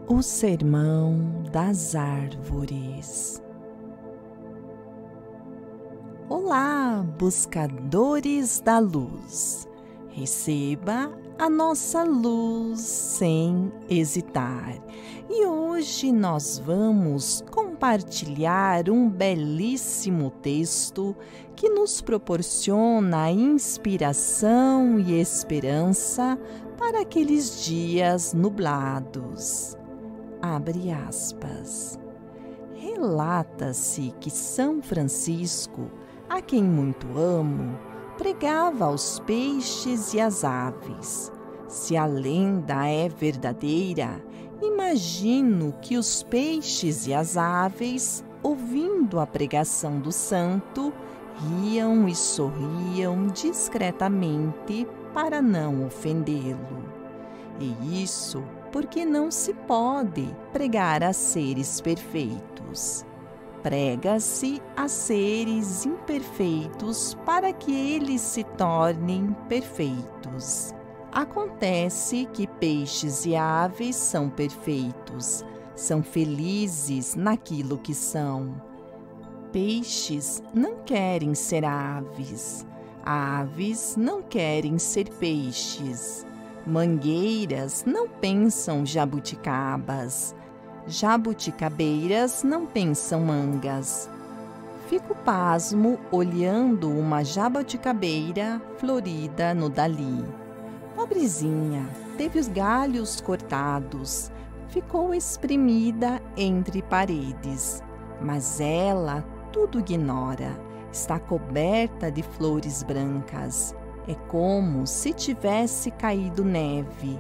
O Sermão das Árvores. Olá, buscadores da luz! Receba a nossa luz sem hesitar. E hoje nós vamos compartilhar um belíssimo texto que nos proporciona inspiração e esperança para aqueles dias nublados. Abre aspas. Relata-se que São Francisco, a quem muito amo, pregava aos peixes e às aves. Se a lenda é verdadeira, imagino que os peixes e as aves, ouvindo a pregação do santo, riam e sorriam discretamente para não ofendê-lo. E isso porque não se pode pregar a seres perfeitos. Prega-se a seres imperfeitos para que eles se tornem perfeitos. Acontece que peixes e aves são perfeitos, são felizes naquilo que são. Peixes não querem ser aves, aves não querem ser peixes. Mangueiras não pensam jabuticabas, jabuticabeiras não pensam mangas. Fico pasmo olhando uma jabuticabeira florida no dali. Pobrezinha, teve os galhos cortados, ficou espremida entre paredes, mas ela tudo ignora, está coberta de flores brancas. É como se tivesse caído neve.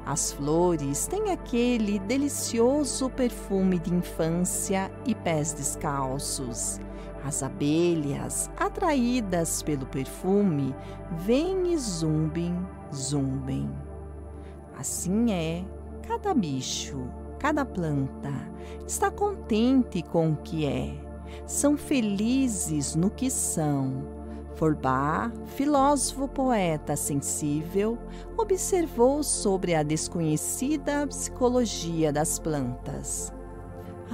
As flores têm aquele delicioso perfume de infância e pés descalços. As abelhas, atraídas pelo perfume, vêm e zumbem, zumbem. Assim é cada bicho, cada planta. Está contente com o que é. São felizes no que são. Feuerbach, filósofo poeta sensível, observou sobre a desconhecida psicologia das plantas.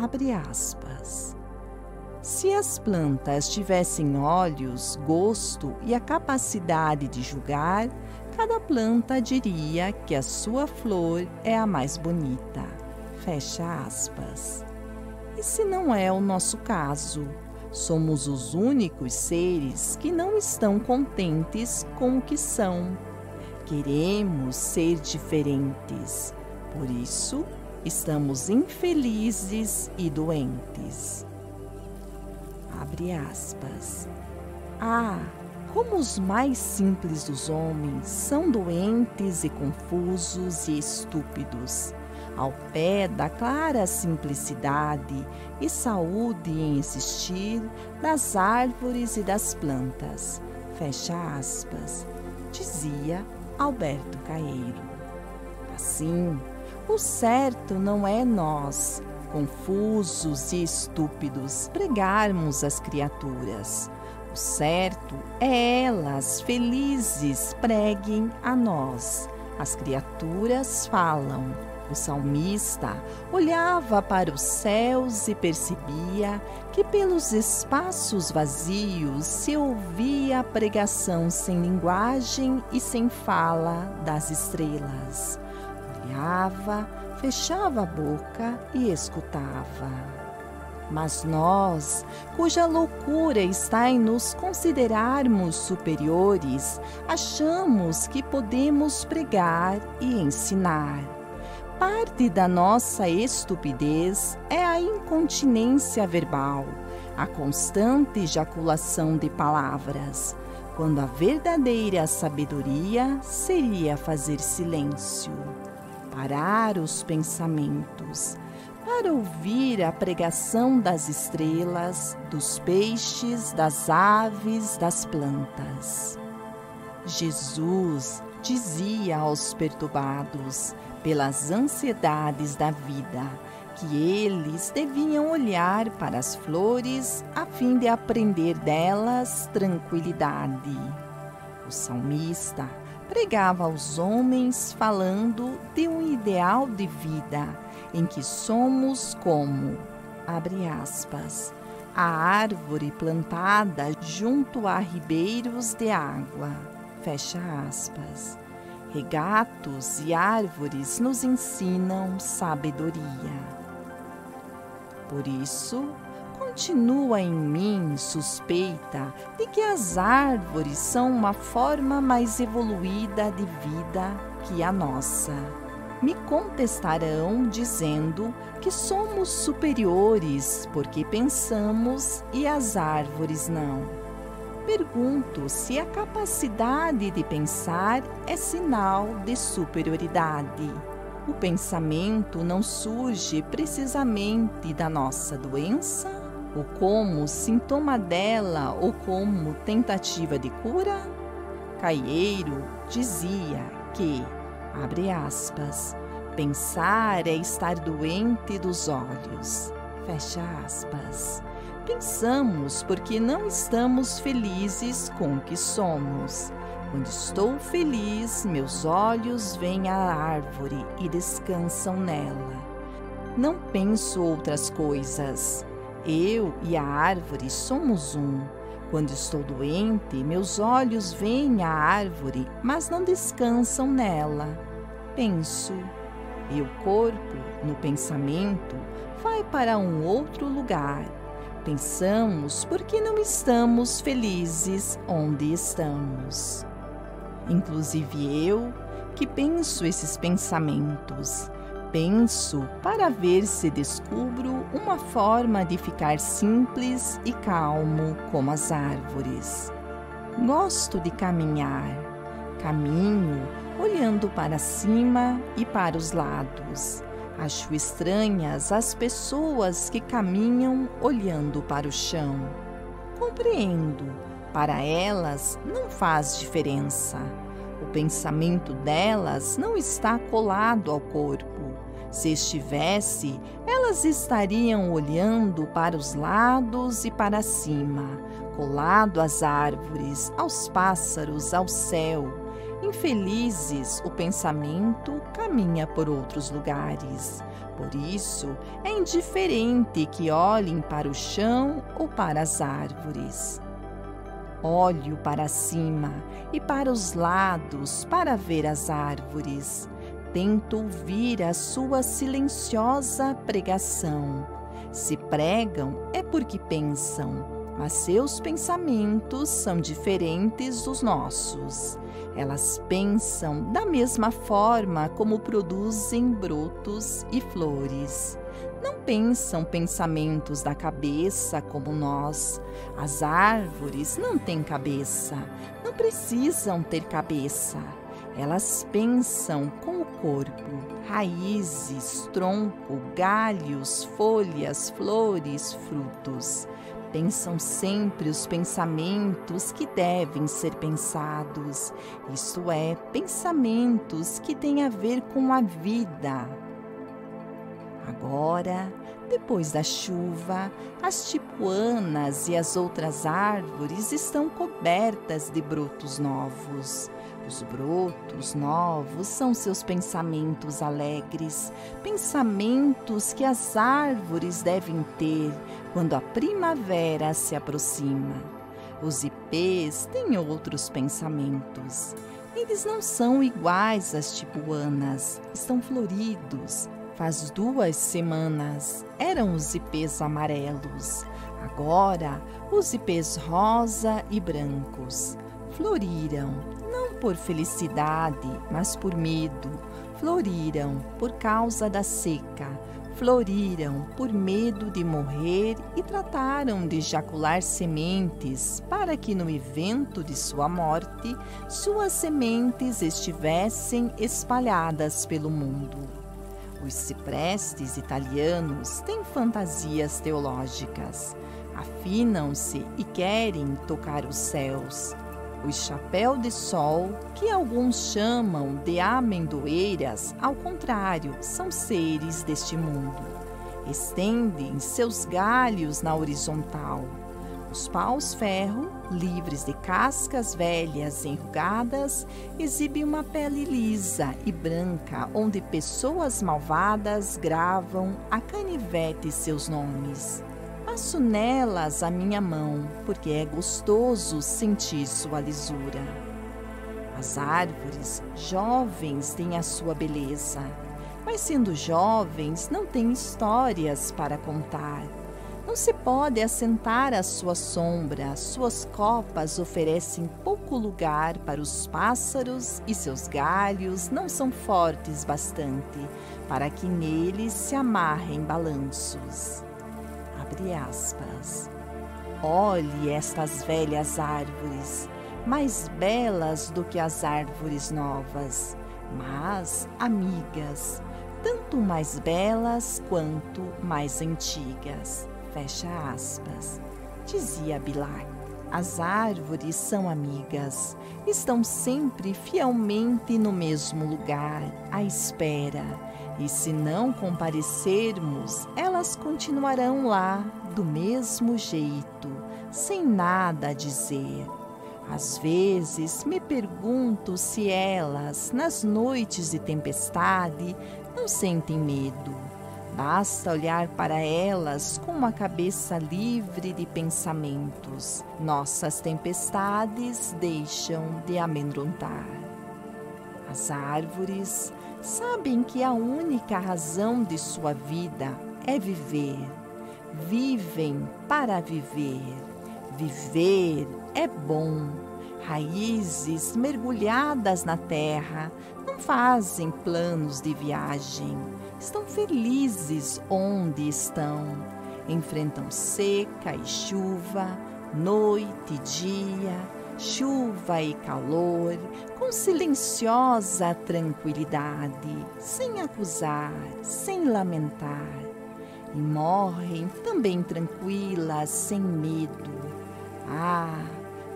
Abre aspas. Se as plantas tivessem olhos, gosto e a capacidade de julgar, cada planta diria que a sua flor é a mais bonita. Fecha aspas. E se não é o nosso caso? Somos os únicos seres que não estão contentes com o que são. Queremos ser diferentes. Por isso, estamos infelizes e doentes. Abre aspas. Ah, como os mais simples dos homens são doentes e confusos e estúpidos. Ao pé da clara simplicidade e saúde em existir das árvores e das plantas. Fecha aspas, dizia Alberto Caeiro. Assim, o certo não é nós, confusos e estúpidos, pregarmos às criaturas. O certo é elas, felizes, preguem a nós. As criaturas falam. O salmista olhava para os céus e percebia que pelos espaços vazios se ouvia a pregação sem linguagem e sem fala das estrelas. Olhava, fechava a boca e escutava. Mas nós, cuja loucura está em nos considerarmos superiores, achamos que podemos pregar e ensinar. Parte da nossa estupidez é a incontinência verbal, a constante ejaculação de palavras, quando a verdadeira sabedoria seria fazer silêncio, parar os pensamentos, para ouvir a pregação das estrelas, dos peixes, das aves, das plantas. Jesus dizia aos perturbados pelas ansiedades da vida que eles deviam olhar para as flores a fim de aprender delas tranquilidade. O salmista pregava aos homens falando de um ideal de vida em que somos como, abre aspas, a árvore plantada junto a ribeiros de água, fecha aspas. Regatos e árvores nos ensinam sabedoria. Por isso, continua em mim suspeita de que as árvores são uma forma mais evoluída de vida que a nossa. Me contestarão dizendo que somos superiores porque pensamos e as árvores não. Pergunto se a capacidade de pensar é sinal de superioridade. O pensamento não surge precisamente da nossa doença, ou como sintoma dela, ou como tentativa de cura? Caieiro dizia que, abre aspas, pensar é estar doente dos olhos, fecha aspas. Pensamos porque não estamos felizes com o que somos. Quando estou feliz, meus olhos veem a árvore e descansam nela. Não penso outras coisas. Eu e a árvore somos um. Quando estou doente, meus olhos veem a árvore, mas não descansam nela. Penso. E o corpo, no pensamento, vai para um outro lugar. Pensamos porque não estamos felizes onde estamos. Inclusive eu, que penso esses pensamentos, penso para ver se descubro uma forma de ficar simples e calmo como as árvores. Gosto de caminhar, caminho olhando para cima e para os lados. Acho estranhas as pessoas que caminham olhando para o chão. Compreendo. Para elas não faz diferença. O pensamento delas não está colado ao corpo. Se estivesse, elas estariam olhando para os lados e para cima, colado às árvores, aos pássaros, ao céu. Infelizes, o pensamento caminha por outros lugares. Por isso, é indiferente que olhem para o chão ou para as árvores. Olho para cima e para os lados para ver as árvores. Tento ouvir a sua silenciosa pregação. Se pregam é porque pensam, mas seus pensamentos são diferentes dos nossos. Elas pensam da mesma forma como produzem brotos e flores. Não pensam pensamentos da cabeça como nós. As árvores não têm cabeça, não precisam ter cabeça. Elas pensam com o corpo, raízes, tronco, galhos, folhas, flores, frutos. Pensam sempre os pensamentos que devem ser pensados, isto é, pensamentos que têm a ver com a vida. Agora, depois da chuva, as tipuanas e as outras árvores estão cobertas de brotos novos. Os brotos novos são seus pensamentos alegres, pensamentos que as árvores devem ter quando a primavera se aproxima. Os ipês têm outros pensamentos. Eles não são iguais às tipuanas, estão floridos. Faz 2 semanas eram os ipês amarelos. Agora, os ipês rosa e brancos floriram, não por felicidade, mas por medo. Floriram por causa da seca. Floriram por medo de morrer e trataram de ejacular sementes para que no evento de sua morte, suas sementes estivessem espalhadas pelo mundo. Os ciprestes italianos têm fantasias teológicas, afinam-se e querem tocar os céus. Os chapéu de sol, que alguns chamam de amendoeiras, ao contrário, são seres deste mundo. Estendem seus galhos na horizontal. Os paus-ferro livres de cascas velhas enrugadas, exibem uma pele lisa e branca, onde pessoas malvadas gravam a canivete seus nomes. Passo nelas a minha mão, porque é gostoso sentir sua lisura. As árvores jovens têm a sua beleza, mas sendo jovens não têm histórias para contar. Não se pode assentar à sua sombra, suas copas oferecem pouco lugar para os pássaros e seus galhos não são fortes bastante para que neles se amarrem balanços. Abre aspas. Olhe estas velhas árvores, mais belas do que as árvores novas, mas amigas, tanto mais belas quanto mais antigas. Fecha aspas. Dizia Bilac. As árvores são amigas, estão sempre fielmente no mesmo lugar, à espera, e se não comparecermos, elas continuarão lá, do mesmo jeito, sem nada a dizer. Às vezes me pergunto se elas, nas noites de tempestade, não sentem medo. Basta olhar para elas com uma cabeça livre de pensamentos. Nossas tempestades deixam de amedrontar. As árvores sabem que a única razão de sua vida é viver. Vivem para viver. Viver é bom. Raízes mergulhadas na terra não fazem planos de viagem. Estão felizes onde estão. Enfrentam seca e chuva, noite e dia, chuva e calor, com silenciosa tranquilidade, sem acusar, sem lamentar. E morrem também tranquilas, sem medo. Ah,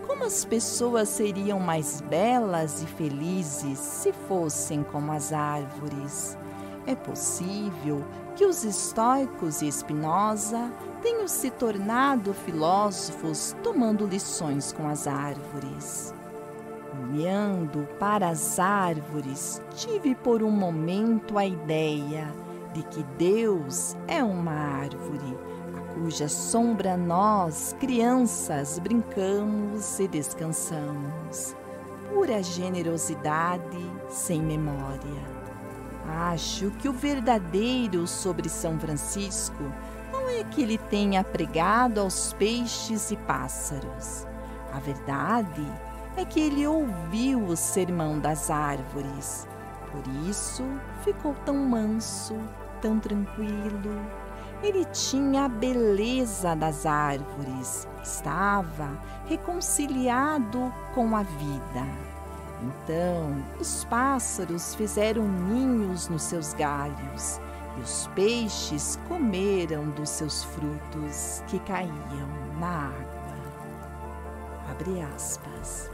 como as pessoas seriam mais belas e felizes se fossem como as árvores. É possível que os estoicos e Spinoza tenham se tornado filósofos tomando lições com as árvores. Olhando para as árvores, tive por um momento a ideia de que Deus é uma árvore, a cuja sombra nós, crianças, brincamos e descansamos. Pura generosidade sem memória. Acho que o verdadeiro sobre São Francisco não é que ele tenha pregado aos peixes e pássaros. A verdade é que ele ouviu o sermão das árvores. Por isso ficou tão manso, tão tranquilo. Ele tinha a beleza das árvores, estava reconciliado com a vida. Então, os pássaros fizeram ninhos nos seus galhos e os peixes comeram dos seus frutos que caíam na água. Abre aspas.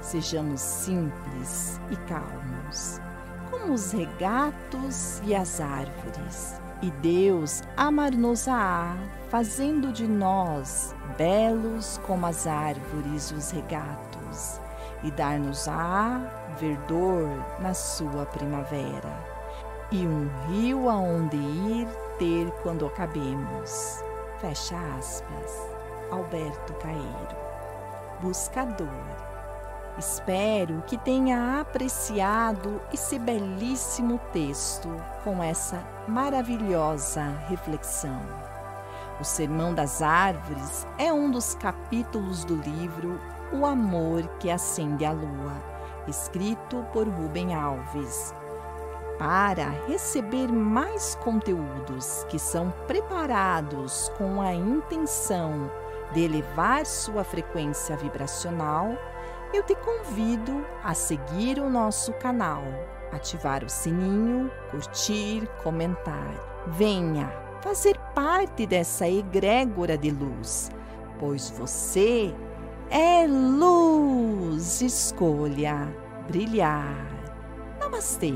Sejamos simples e calmos, como os regatos e as árvores, e Deus amar-nos-á, fazendo de nós belos como as árvores e os regatos, e dar-nos-á verdor na sua primavera, e um rio aonde ir ter quando acabemos. Fecha aspas. Alberto Caeiro. Buscador. Espero que tenha apreciado esse belíssimo texto com essa maravilhosa reflexão. O Sermão das Árvores é um dos capítulos do livro O Amor que Acende a Lua, escrito por Rubem Alves. Para receber mais conteúdos que são preparados com a intenção de elevar sua frequência vibracional, eu te convido a seguir o nosso canal, ativar o sininho, curtir, comentar. Venha fazer parte dessa egrégora de luz, pois você é luz. Escolha brilhar. Namastê.